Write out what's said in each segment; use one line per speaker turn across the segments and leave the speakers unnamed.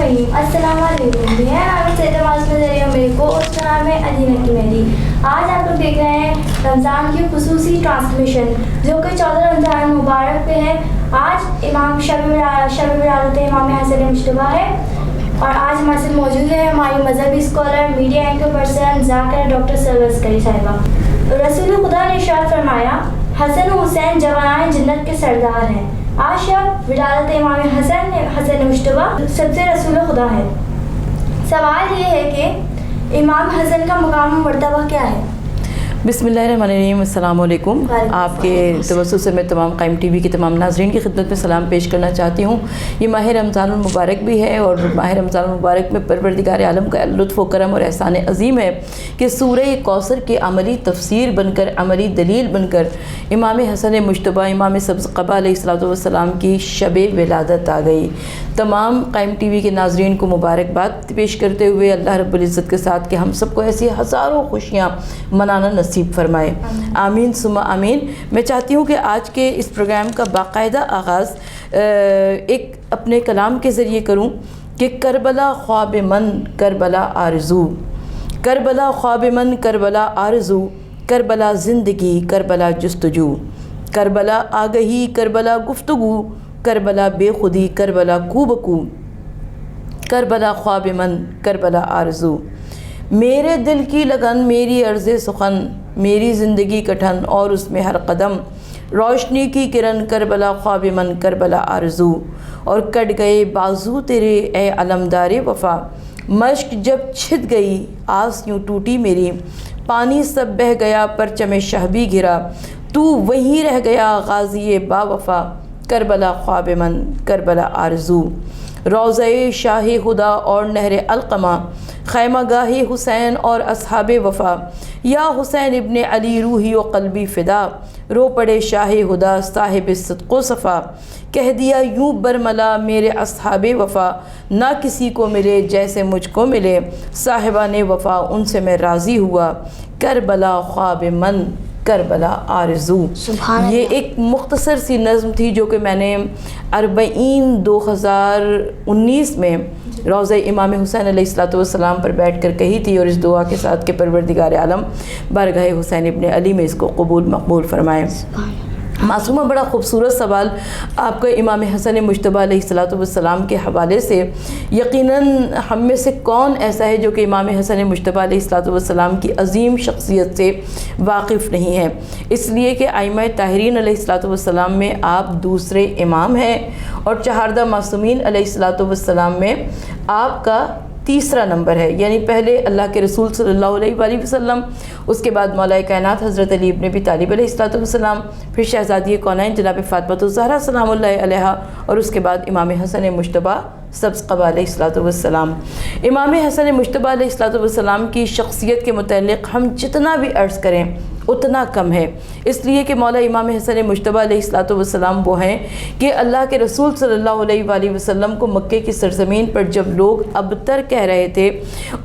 الرحیم السلام علیکم. میں نام سید معصوم ذریعہ میرے کو اس کا نام ہے علی نکی مہدی. آج آپ لوگ دیکھ رہے ہیں رمضان کی خصوصی ٹرانسمیشن جو کہ 14 رمضان مبارک پہ ہے. آج امام شب ولادت امام حسن مجتبیٰ ہے اور آج ہمارے ساتھ موجود ہے ہماری مذہبی اسکالر میڈیا اینکر پرسن ذاکرہ ڈاکٹر سرور عسکری صاحبہ. رسول خدا نے ارشاد فرمایا حسن و حسین جوانان جنت کے سردار ہیں. آج شب ولادت امام حسن مجتبیٰ سب سے رسول خدا ہے. سوال یہ ہے کہ امام حسن کا مقام و مرتبہ کیا ہے؟
بسم اللہ الرحمن الرحیم. السلام علیکم. آپ کے توسط سے میں تمام قائم ٹی وی کے تمام ناظرین کی خدمت میں سلام پیش کرنا چاہتی ہوں. یہ ماہ رمضان المبارک بھی ہے اور ماہ رمضان المبارک میں پروردگار عالم کا لطف و کرم اور احسان عظیم ہے کہ سورہ کوثر کی عملی تفسیر بن کر عملی دلیل بن کر امام حسن مجتبیٰ امام سبز قبا علیہ السلام کی شب ولادت آ گئی. تمام قائم ٹی وی کے ناظرین کو مبارکباد پیش کرتے ہوئے اللہ رب العزت کے ساتھ کہ ہم سب کو ایسی ہزاروں خوشیاں منانا نصیب فرمائے. آمین ثم آمین. میں چاہتی ہوں کہ آج کے اس پروگرام کا باقاعدہ آغاز ایک اپنے کلام کے ذریعے کروں کہ کربلا خواب من کربلا آرزو، کربلا خواب من کربلا آرزو، کربلا زندگی کربلا جستجو، کربلا آگہی کربلا گفتگو، کربلا بے خودی کربلا کو بکو، کربلا خواب من کربلا آرزو. میرے دل کی لگن میری عرض سخن، میری زندگی کٹھن اور اس میں ہر قدم روشنی کی کرن کربلا خواب من کربلا آرزو. اور کٹ گئے بازو تیرے اے علمدار وفا، مشق جب چھت گئی آس یوں ٹوٹی میری، پانی سب بہہ گیا پرچم شہ بھی گرا، تو وہیں رہ گیا غازی با وفا، کربلا خواب من کربلا آرزو. روضہ شاہ خدا اور نہر القمہ، خیمہ گاہ حسین اور اصحاب وفا، یا حسین ابن علی روحی و قلبی فدا، رو پڑے شاہ خدا صاحب صدق و صفا، کہہ دیا یوں برملا میرے اصحاب وفا، نہ کسی کو ملے جیسے مجھ کو ملے، صاحبان وفا ان سے میں راضی ہوا، کربلا خواب من کربلا آرزو. یہ ایک مختصر سی نظم تھی جو کہ میں نے 40/2019 میں روضہ امام حسین علیہ السلام پر بیٹھ کر کہی تھی، اور اس دعا کے ساتھ کہ پروردگار عالم بارگاہ حسین ابن علی میں اس کو قبول مقبول فرمائے. معصومہ، بڑا خوبصورت سوال آپ کا امام حسن مجتبیٰ علیہ السلام کے حوالے سے. یقیناً ہم میں سے کون ایسا ہے جو کہ امام حسن مجتبیٰ علیہ السلام کی عظیم شخصیت سے واقف نہیں ہے. اس لیے کہ ائمہ طاہرین علیہ السلام میں آپ دوسرے امام ہیں اور چہاردہ معصومین علیہ السلام میں آپ کا تیسرا نمبر ہے. یعنی پہلے اللہ کے رسول صلی اللہ علیہ وآلہ وسلم، اس کے بعد مولا کائنات حضرت علی ابن ابی طالب علیہ السلام، پھر شہزادی کونین جناب فاطمہ الزہرا سلام اللہ علیہا، اور اس کے بعد امام حسن مجتبیٰ سبز قبا علیہ السلام. امام حسن مجتبیٰ علیہ السلام کی شخصیت کے متعلق ہم جتنا بھی عرض کریں اتنا کم ہے، اس لیے کہ مولا امام حسن مجتبیٰ علیہ السلام وہ ہیں کہ اللہ کے رسول صلی اللہ علیہ وآلہ وسلم کو مکے کی سرزمین پر جب لوگ ابتر کہہ رہے تھے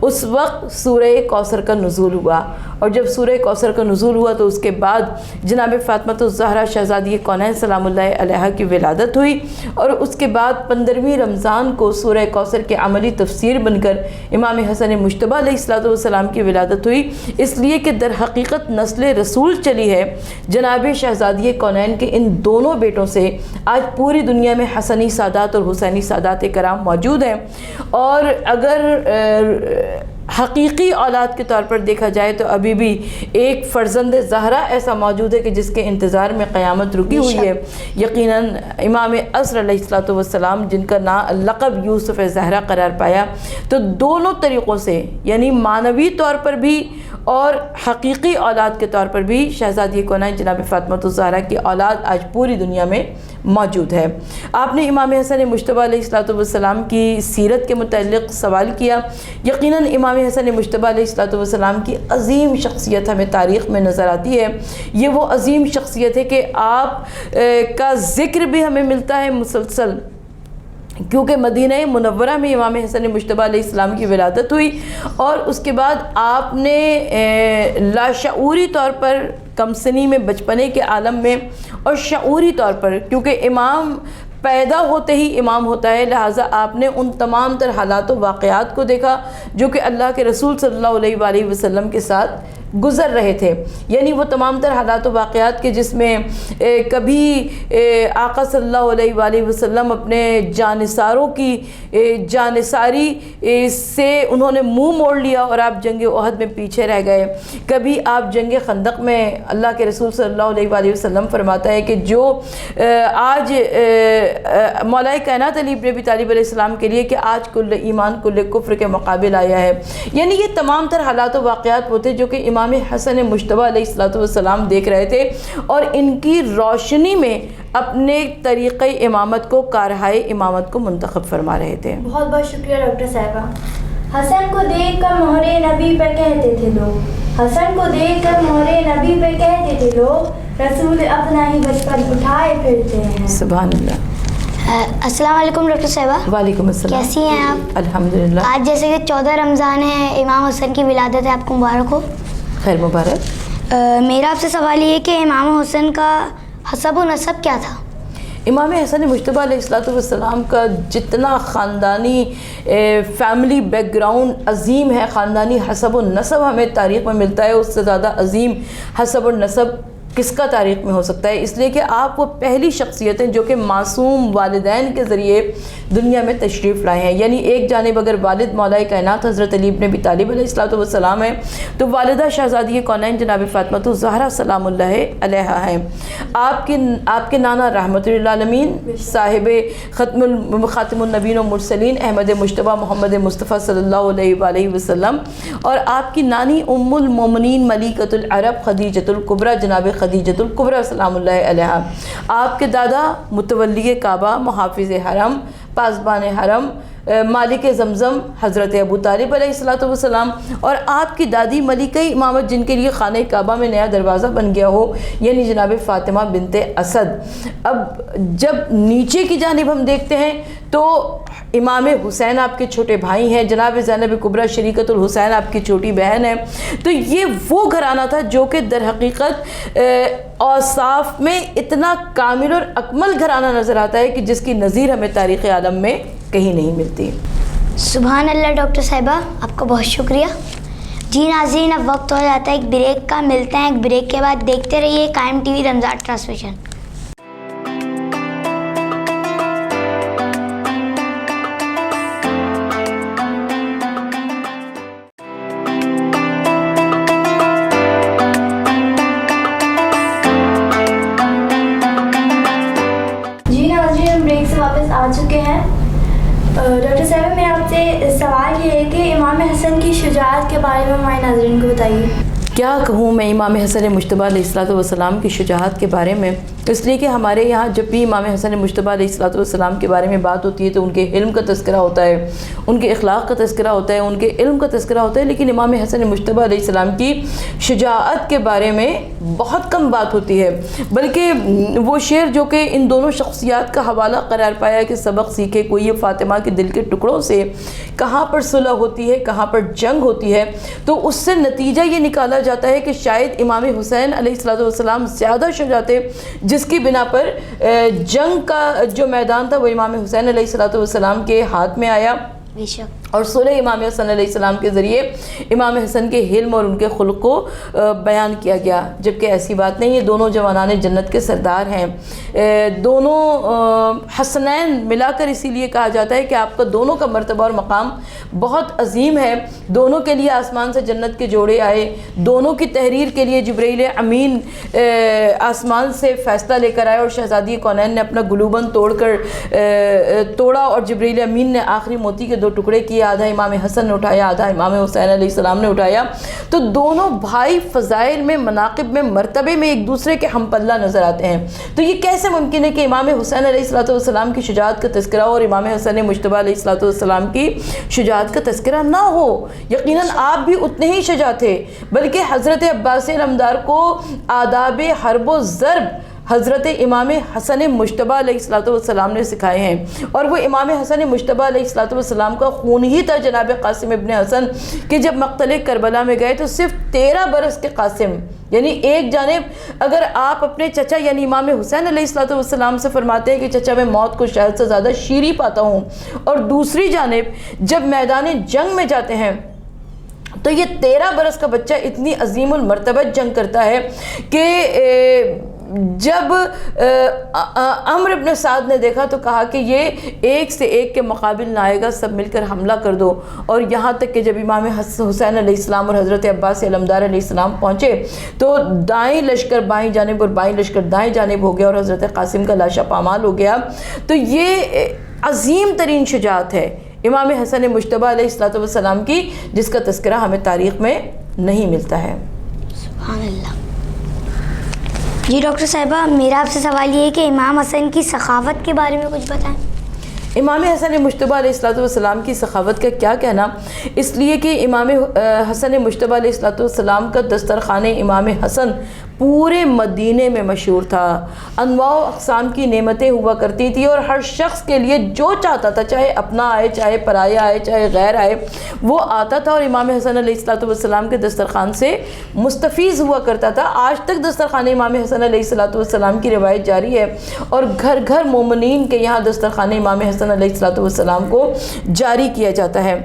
اس وقت سورہ کوثر کا نزول ہوا، اور جب سورہ کوثر کا نزول ہوا تو اس کے بعد جناب فاطمہ الزہرا شہزادی کونین سلام اللہ علیہا کی ولادت ہوئی، اور اس کے بعد 15ویں رمضان کو سورہ کوثر کے عملی تفسیر بن کر امام حسن مجتبیٰ علیہ السلام کی ولادت ہوئی. اس لیے کہ در حقیقت نسل رسول چلی ہے جناب شہزادی کونین کے ان دونوں بیٹوں سے. آج پوری دنیا میں حسنی سادات اور حسینی سادات کرام موجود ہیں، اور اگر حقیقی اولاد کے طور پر دیکھا جائے تو ابھی بھی ایک فرزند زہرا ایسا موجود ہے کہ جس کے انتظار میں قیامت رکی ہوئی ہے. یقیناً امام عصر علیہ السلام جن کا لقب یوسف زہرا قرار پایا، تو دونوں طریقوں سے یعنی معنوی طور پر بھی اور حقیقی اولاد کے طور پر بھی شہزادی کونین جناب فاطمہ الزہرا کی اولاد آج پوری دنیا میں موجود ہے. آپ نے امام حسن مجتبیٰ علیہ السلام کی سیرت کے متعلق سوال کیا. یقیناً امام حسن مجتبیٰ علیہ السلام کی عظیم شخصیت ہمیں تاریخ میں نظر آتی ہے. یہ وہ عظیم شخصیت ہے کہ آپ کا ذکر بھی ہمیں ملتا ہے مسلسل، کیونکہ مدینہ منورہ میں امام حسن مجتبیٰ علیہ السلام کی ولادت ہوئی، اور اس کے بعد آپ نے لاشعوری طور پر کم سنی میں بچپنے کے عالم میں اور شعوری طور پر، کیونکہ امام پیدا ہوتے ہی امام ہوتا ہے، لہٰذا آپ نے ان تمام تر حالات و واقعات کو دیکھا جو کہ اللہ کے رسول صلی اللہ علیہ وآلہ وسلم کے ساتھ گزر رہے تھے، یعنی وہ تمام تر حالات و واقعات کے جس میں کبھی آقا صلی اللہ علیہ وآلہ وسلم اپنے جانثاروں کی جانثاری سے انہوں نے منہ موڑ لیا اور آپ جنگ احد میں پیچھے رہ گئے، کبھی آپ جنگ خندق میں اللہ کے رسول صلی اللہ علیہ وآلہ وسلم فرماتا ہے کہ جو آج مولا کائنات علی بن ابی طالب علیہ السلام کے لیے کہ آج کل ایمان کل کفر کے مقابل آیا ہے، یعنی یہ تمام تر حالات و واقعات ہوتے جو کہ امام حسن مجتبیٰ علیہ السلام دیکھ رہے تھے اور ان کی روشنی میں اپنے طریقہ امامت کو کارہائے امامت کو منتخب فرما رہے تھے۔
بہت بہت شکریہ ڈاکٹر صاحبہ۔ حسن کو دیکھ کر مہر نبی پہ کہتے تھے لوگ، حسن کو دیکھ کر مہر نبی پہ کہتے تھے لوگ، رسول اپنا ہی بچپن اٹھائے پھرتے ہیں۔
سبحان اللہ۔
السلام علیکم ڈاکٹر صاحبہ۔
وعلیکم السلام۔
کیسی ہیں آپ؟
الحمدللہ۔
آج جیسے کہ 14 رمضان ہے، امام حسن کی ولادت ہے، آپ کو مبارک ہو۔
خیر مبارک۔
میرا آپ سے سوال یہ ہے کہ امام حسن کا حسب و نسب کیا تھا؟
امام حسن مجتبیٰ علیہ السلام کا جتنا خاندانی فیملی بیک گراؤنڈ عظیم ہے، خاندانی حسب و نسب ہمیں تاریخ میں ملتا ہے، اس سے زیادہ عظیم حسب و نسب کس کا تاریخ میں ہو سکتا ہے، اس لیے کہ آپ وہ پہلی شخصیت ہیں جو کہ معصوم والدین کے ذریعے دنیا میں تشریف لائے ہیں، یعنی ایک جانب اگر والد مولا کائنات حضرت علی بن ابی طالب علیہ السلام ہیں تو والدہ شہزادی کونین جناب فاطمہ الزہرا سلام اللہ علیہا ہیں، آپ کے نانا رحمت للعالمین صاحب خاتم النبیین و مرسلین احمد مجتبیٰ محمد مصطفیٰ صلی اللہ علیہ وآلہ وسلم، اور آپ کی نانی ام المومنین ملیکۃ العرب خدیجۃ الکبریٰ جناب خدیجۃ الکبریٰ سلام اللہ علیہا، آپ کے دادا متولی کعبہ محافظ حرم پاسبان حرم مالک زمزم حضرت ابو طالب علیہ السلام، اور آپ کی دادی ملکہ امامت جن کے لیے خانہ کعبہ میں نیا دروازہ بن گیا ہو، یعنی جناب فاطمہ بنت اسد۔ اب جب نیچے کی جانب ہم دیکھتے ہیں تو امام حسین آپ کے چھوٹے بھائی ہیں، جناب زینب کبریٰ شریکۃ الحسین آپ کی چھوٹی بہن ہے، تو یہ وہ گھرانہ تھا جو کہ در حقیقت اوصاف میں اتنا کامل اور اکمل گھرانہ نظر آتا ہے کہ جس کی نظیر ہمیں تاریخ عالم میں کہیں نہیں ملتی۔
سبحان اللہ ڈاکٹر صاحبہ، آپ کا بہت شکریہ۔ جی ناظرین، اب وقت ہو جاتا ہے ایک بریک کا، ملتے ہیں ایک بریک کے بعد، دیکھتے رہیے قائم ٹی وی رمضان ٹرانسمیشن۔
آ چکے ہیں۔ ڈاکٹر صاحب، میں آپ سے سوال یہ ہے کہ امام حسن کی شجاعت کے بارے میں ہمارے ناظرین کو بتائیے۔
کیا کہوں میں امام حسن مجتبیٰ علیہ السلام کی شجاعت کے بارے میں، اس لیے کہ ہمارے یہاں جب بھی امام حسن مجتبیٰ علیہ السلام کے بارے میں بات ہوتی ہے تو ان کے علم کا تذکرہ ہوتا ہے، ان کے اخلاق کا تذکرہ ہوتا ہے، ان کے علم کا تذکرہ ہوتا ہے، لیکن امام حسن مجتبیٰ علیہ السلام کی شجاعت کے بارے میں بہت کم بات ہوتی ہے، بلکہ وہ شعر جو کہ ان دونوں شخصیات کا حوالہ قرار پایا کہ سبق سیکھے کوئی فاطمہ کے دل کے ٹکڑوں سے، کہاں پر صلح ہوتی ہے، کہاں پر جنگ ہوتی ہے، تو اس سے نتیجہ یہ نکالا جاتا ہے کہ شاید امام حسین علیہ السلام زیادہ شجاع تھے، جس کی بنا پر جنگ کا جو میدان تھا وہ امام حسین علیہ السلام کے ہاتھ میں آیا، اور صلح امام حسن علیہ السلام کے ذریعے امام حسن کے حلم اور ان کے خلق کو بیان کیا گیا، جبکہ ایسی بات نہیں ہے، دونوں جوانان جنت کے سردار ہیں، دونوں حسنین ملا کر اسی لیے کہا جاتا ہے کہ آپ کا دونوں کا مرتبہ اور مقام بہت عظیم ہے، دونوں کے لیے آسمان سے جنت کے جوڑے آئے، دونوں کی تحریر کے لیے جبرائیل امین آسمان سے فیصلہ لے کر آئے اور شہزادی کونین نے اپنا گلوبند توڑا اور جبرائیل امین نے آخری موتی کے 2 ٹکڑے کیے، آدھا امام حسن نے اٹھایا، آدھا امام حسین علیہ السلام نے اٹھایا، تو دونوں بھائی فضائل میں، مناقب میں، مرتبے میں ایک دوسرے کے ہم پلہ نظر آتے ہیں، تو یہ کیسے ممکن ہے کہ امام حسین علیہ السلام کی شجاعت کا تذکرہ اور امام حسن مجتبیٰ علیہ السلام کی شجاعت کا تذکرہ نہ ہو؟ یقیناً آپ بھی اتنے ہی شجاع تھے، بلکہ حضرت عباس علمدار کو آداب حرب و ضرب حضرت امام حسن مجتبی علیہ السلام نے سکھائے ہیں، اور وہ امام حسن مجتبی علیہ السلام کا خون ہی تھا جناب قاسم ابن حسن، کہ جب مقتل کربلا میں گئے تو صرف 13 برس کے قاسم، یعنی ایک جانب اگر آپ اپنے چچا یعنی امام حسین علیہ السلام سے فرماتے ہیں کہ چچا میں موت کو شاید سے زیادہ شیریں پاتا ہوں، اور دوسری جانب جب میدان جنگ میں جاتے ہیں تو یہ 13 برس کا بچہ اتنی عظیم المرتبہ جنگ کرتا ہے کہ جب عمرو بن سعد نے دیکھا تو کہا کہ یہ ایک سے ایک کے مقابل نہ آئے گا، سب مل کر حملہ کر دو، اور یہاں تک کہ جب امام حسین علیہ السلام اور حضرت عباس علمدار علیہ السلام پہنچے تو دائیں لشکر بائیں جانب اور بائیں لشکر دائیں جانب ہو گیا، اور حضرت قاسم کا لاشا پامال ہو گیا۔ تو یہ عظیم ترین شجاعت ہے امام حسن مجتبی علیہ السلام کی، جس کا تذکرہ ہمیں تاریخ میں نہیں ملتا ہے۔
سبحان اللہ۔ جی ڈاکٹر صاحبہ، میرا آپ سے سوال یہ ہے کہ امام حسن کی سخاوت کے بارے میں کچھ بتائیں۔
امام حسن مجتبی علیہ السلام کی سخاوت کا کیا کہنا، اس لیے کہ امام حسن مجتبی علیہ السلام کا دسترخوان امام حسن پورے مدینے میں مشہور تھا، انواع و اقسام کی نعمتیں ہوا کرتی تھی، اور ہر شخص کے لیے جو چاہتا تھا، چاہے اپنا آئے، چاہے پرایا آئے، چاہے غیر آئے، وہ آتا تھا اور امام حسن علیہ السلام کے دسترخوان سے مستفیض ہوا کرتا تھا۔ آج تک دسترخوان امام حسن علیہ السلام کی روایت جاری ہے، اور گھر گھر مومنین کے یہاں دسترخوان امام حسن علیہ السلام کو جاری کیا جاتا ہے۔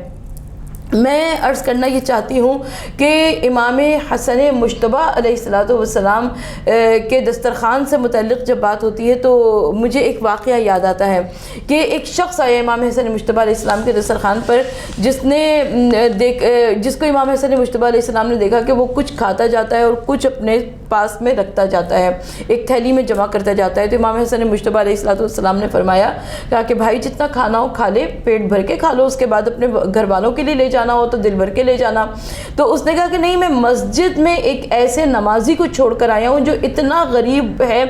میں عرض کرنا یہ چاہتی ہوں کہ امام حسن مجتبی علیہ السلام کے دسترخوان سے متعلق جب بات ہوتی ہے تو مجھے ایک واقعہ یاد آتا ہے کہ ایک شخص آیا امام حسن مجتبی علیہ السلام کے دسترخوان پر، جس کو امام حسن مجتبی علیہ السلام نے دیکھا کہ وہ کچھ کھاتا جاتا ہے اور کچھ اپنے پاس میں رکھتا جاتا ہے، ایک تھیلی میں جمع کرتا جاتا ہے۔ تو امام حسن مجتبی علیہ السلام نے فرمایا، کہا کہ بھائی جتنا کھانا ہو کھا لے، پیٹ بھر کے کھا لو، اس کے بعد اپنے گھر والوں کے لیے لے جانا ہو تو دل بھر کے لے جانا۔ تو اس نے کہا کہ نہیں، میں مسجد میں ایک ایسے نمازی کو چھوڑ کر آیا ہوں جو اتنا غریب ہے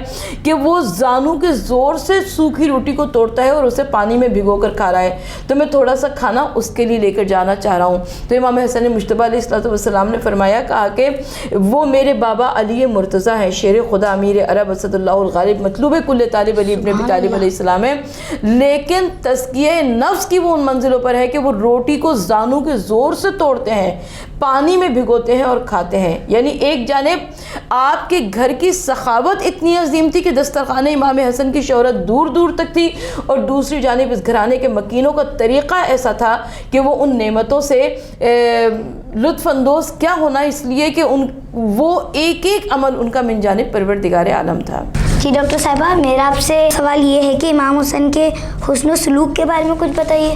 کہ وہ زانوں کے زور سے سوکھی روٹی کو توڑتا ہے اور اسے پانی میں بھگو کر کھا رہا ہے، تو میں تھوڑا سا کھانا اس کے لیے لے کر جانا چاہ رہا ہوں۔ تو امام حسن مجتبی علیہ السلام نے فرمایا، کہا کہ وہ میرے بابا علی مرتضیٰ ہیں، شیر خدا، امیر عرب، اسد اللہ الغالب، مطلوب کل طالب علی ابن ابی طالب علیہ السلام ہے، لیکن تزکیہ نفس کی وہ ان منزلوں پر ہے کہ وہ روٹی کو زانوں کے زور سے توڑتے ہیں، پانی میں بھگوتے ہیں اور کھاتے ہیں۔ یعنی ایک جانب آپ کے گھر کی سخاوت اتنی عظیم تھی کہ دسترخوان امام حسن کی شہرت دور دور تک تھی، اور دوسری جانب اس گھرانے کے مکینوں کا طریقہ ایسا تھا کہ وہ ان نعمتوں سے لطف اندوز کیا ہونا، اس لیے کہ وہ ایک ایک عمل ان کا من جانب پروردگار عالم تھا۔
جی ڈاکٹر صاحبہ، میرا آپ سے سوال یہ ہے کہ امام حسن کے حسن و سلوک کے بارے میں کچھ بتائیے۔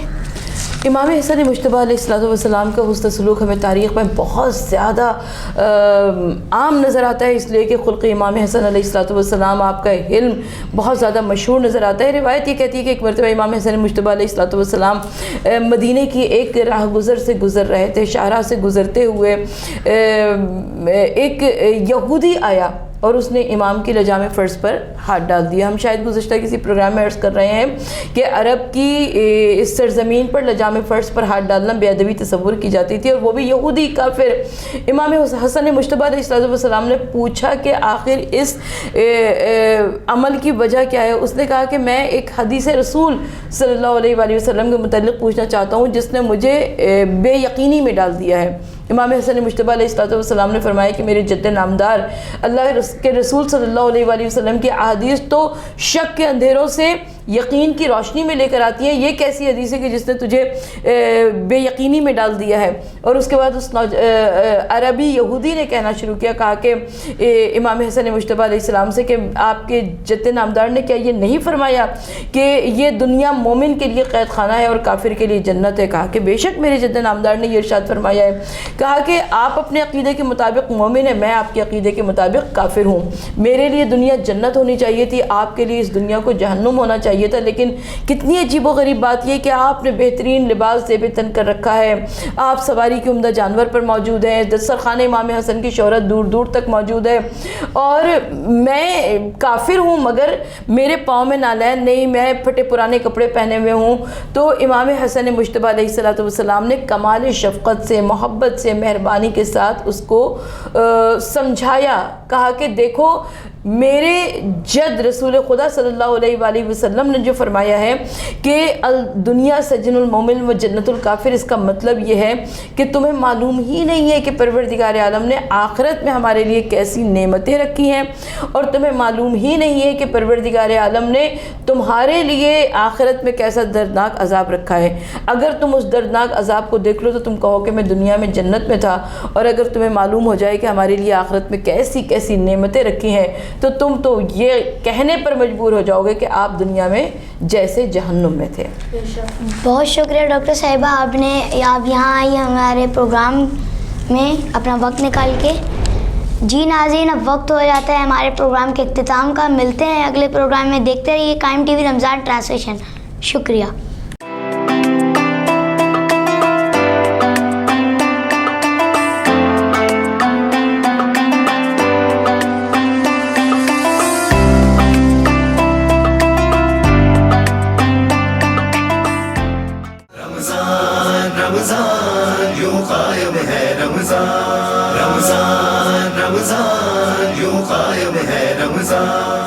امام حسن مجتبی علیہ السلام کا حسن سلوک ہمیں تاریخ میں بہت زیادہ عام نظر آتا ہے، اس لیے کہ خلق امام حسن علیہ السلام، آپ کا علم بہت زیادہ مشہور نظر آتا ہے۔ روایت یہ کہتی ہے کہ ایک مرتبہ امام حسن مجتبی علیہ السلام مدینہ کی ایک راہ گزر سے گزر رہے تھے، شاہراہ سے گزرتے ہوئے ایک یہودی آیا اور اس نے امام کی لجام فرض پر ہاتھ ڈال دیا۔ ہم شاید گزشتہ کسی پروگرام میں عرض کر رہے ہیں کہ عرب کی اس سرزمین پر لجام فرض پر ہاتھ ڈالنا بے ادبی تصور کی جاتی تھی، اور وہ بھی یہودی کافر۔ امام حسن مجتبی علیہ السلام نے پوچھا کہ آخر اس عمل کی وجہ کیا ہے؟ اس نے کہا کہ میں ایک حدیث رسول صلی اللہ علیہ وآلہ وسلم کے متعلق پوچھنا چاہتا ہوں جس نے مجھے بے یقینی میں ڈال دیا ہے۔ امام حسن مجتبی علیہ السلام نے فرمایا کہ میرے جد نامدار اللہ کے رسول صلی اللہ علیہ وآلہ وسلم کی احادیث تو شک کے اندھیروں سے یقین کی روشنی میں لے کر آتی ہیں، یہ کیسی حدیث ہے کہ جس نے تجھے بے یقینی میں ڈال دیا ہے؟ اور اس کے بعد اس عربی یہودی نے کہنا شروع کیا، کہا کہ امام حسن مجتبی علیہ السلام سے کہ آپ کے جد نامدار نے کیا یہ نہیں فرمایا کہ یہ دنیا مومن کے لیے قید خانہ ہے اور کافر کے لیے جنت ہے؟ کہا کہ بے شک میرے جد نامدار نے یہ ارشاد فرمایا ہے۔ کہا کہ آپ اپنے عقیدے کے مطابق مومن ہیں، میں آپ کے عقیدے کے مطابق کافر ہوں۔ میرے لیے دنیا جنت ہونی چاہیے تھی، آپ کے لیے اس دنیا کو جہنم ہونا چاہیے تھا، لیکن کتنی عجیب و غریب بات یہ کہ آپ نے بہترین لباس زیب تن کر رکھا ہے، آپ سواری کے عمدہ جانور پر موجود ہیں، دسترخوان امام حسن کی شہرت دور دور تک موجود ہے، اور میں کافر ہوں مگر میرے پاؤں میں نالین نہیں، میں پھٹے پرانے کپڑے پہنے ہوئے ہوں۔ تو امام حسن مجتبی علیہ السلام نے کمال شفقت سے، محبت سے، مہربانی کے ساتھ اس کو سمجھایا، کہا کہ دیکھو میرے جد رسول خدا صلی اللہ علیہ وآلہ وسلم نے جو فرمایا ہے کہ دنیا سجن المومن و جنت الکافر، اس کا مطلب یہ ہے کہ تمہیں معلوم ہی نہیں ہے کہ پروردگار عالم نے آخرت میں ہمارے لیے کیسی نعمتیں رکھی ہیں، اور تمہیں معلوم ہی نہیں ہے کہ پروردگار عالم نے تمہارے لیے آخرت میں کیسا دردناک عذاب رکھا ہے۔ اگر تم اس دردناک عذاب کو دیکھ لو تو تم کہو کہ میں دنیا میں جنت میں تھا، اور اگر تمہیں معلوم ہو جائے کہ ہمارے لیے آخرت میں کیسی کیسی نعمتیں رکھی ہیں تو تم تو یہ کہنے پر مجبور ہو جاؤ گے کہ آپ دنیا میں جیسے جہنم میں تھے۔
بہت شکریہ ڈاکٹر صاحبہ، آپ یہاں آئی ہمارے پروگرام میں اپنا وقت نکال کے۔ جی ناظرین، اب وقت ہو جاتا ہے ہمارے پروگرام کے اختتام کا۔ ملتے ہیں اگلے پروگرام میں، دیکھتے رہیے قائم ٹی وی رمضان ٹرانسلیشن۔ شکریہ۔
رمضان یوں قائم ہے، رمضان رمضان رمضان یوں قائم ہے، رمضان